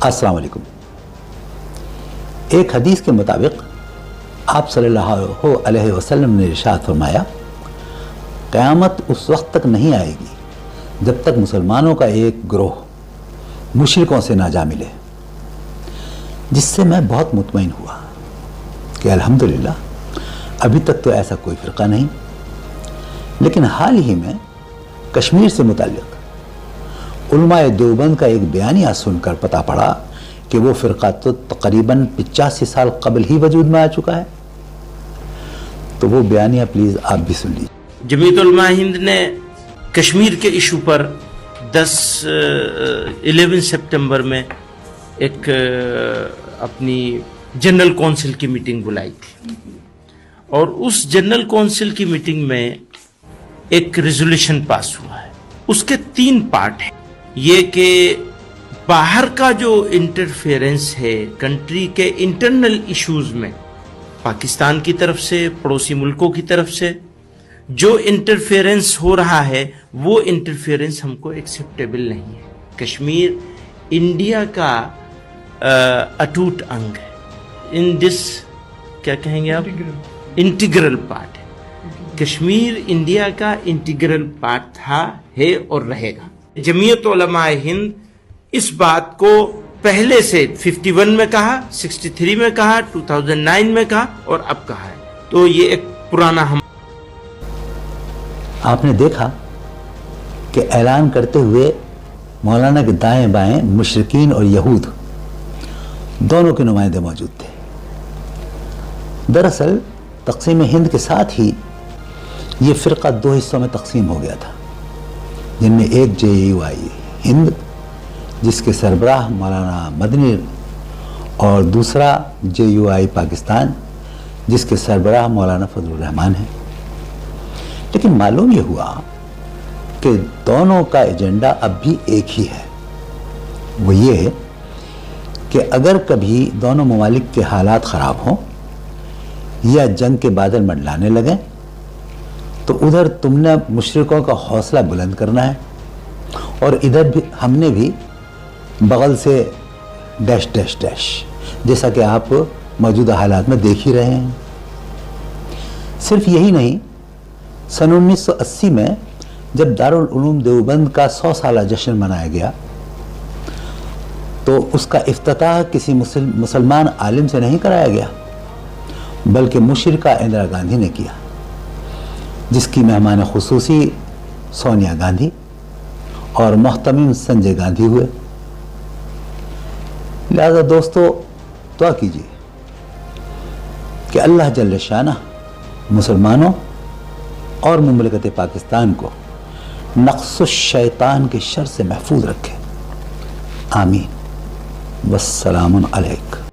अस्सलाम वालेकुम। एक हदीस के मुताबिक आप सल्लल्लाहु अलैहि वसल्लम ने इरशाद फरमाया, क़यामत उस वक्त तक नहीं आएगी जब तक मुसलमानों का एक ग्रोह मुशरिकों से ना जा मिले। जिससे मैं बहुत मुतमईन हुआ कि अल्हम्दुलिल्लाह अभी तक तो ऐसा कोई फ़िरका नहीं। लेकिन हाल ही में कश्मीर से मुताल्लिक़ उलमाए देवबंद का एक बयानिया सुनकर पता पड़ा कि वो फ़िरका तो तकरीबन 85 साल कबल ही वजूद में आ चुका है। तो वो बयानिया प्लीज़ आप भी सुन लीजिए। जमीयत उलमा हिंद ने कश्मीर के इशू पर 11 सितंबर में एक अपनी जनरल कौंसिल की मीटिंग बुलाई थी और उस जनरल कौंसिल की मीटिंग में एक रेजोल्यूशन पास हुआ है। उसके 3 पार्ट हैं। ये कि बाहर का जो इंटरफेरेंस है कंट्री के इंटरनल इश्यूज में पाकिस्तान की तरफ से, पड़ोसी मुल्कों की तरफ से जो इंटरफेरेंस हो रहा है वो इंटरफेरेंस हमको एक्सेप्टेबल नहीं है। कश्मीर इंडिया का अटूट अंग है। इन दिस क्या कहेंगे आप, इंटीग्रल पार्ट है। कश्मीर इंडिया का इंटीग्रल पार्ट था, है और रहेगा। जमीयत उलमा हिंद इस बात को पहले से 51 में कहा, 63 में कहा, 2009 में कहा और अब कहा है। तो ये एक पुराना हम आपने देखा कि ऐलान करते हुए मौलाना के दाएं बाएं मुशरिकीन और यहूद दोनों के नुमाइंदे मौजूद थे। दरअसल तक़सीम हिंद के साथ ही ये फ़िरका 2 हिस्सों में तकसीम हो गया था, जिनमें एक JUI हिंद जिसके सरबराह मौलाना मदनी और दूसरा JUI पाकिस्तान जिसके सरबराह मौलाना फजलुर रहमान है। लेकिन मालूम ये हुआ कि दोनों का एजेंडा अब भी एक ही है। वो ये है कि अगर कभी दोनों ममालिक के हालात ख़राब हों या जंग के बादल मंडलाने लगें तो उधर तुमने मुशरिकों का हौसला बुलंद करना है और इधर भी हमने भी बगल से डैश डैश डैश, जैसा कि आप मौजूदा हालात में देख ही रहे हैं। सिर्फ यही नहीं, सन 1980 में जब दारुल उलूम देवबंद का 100 साला जश्न मनाया गया तो उसका इफ्तिताह किसी मुसलमान आलिम से नहीं कराया गया बल्कि मुशरिका इंदिरा गांधी ने किया, जिसकी मेहमान खुसूसी सोनिया गांधी और मोहतमिम संजय गांधी हुए। लिहाजा दोस्तों दुआ कीजिए कि अल्लाह जल्ल शाना मुसलमानों और मुमलकत पाकिस्तान को नक़्स शैतान के शर से महफूज रखे। आमीन। वस्सलामुन अलैकुम।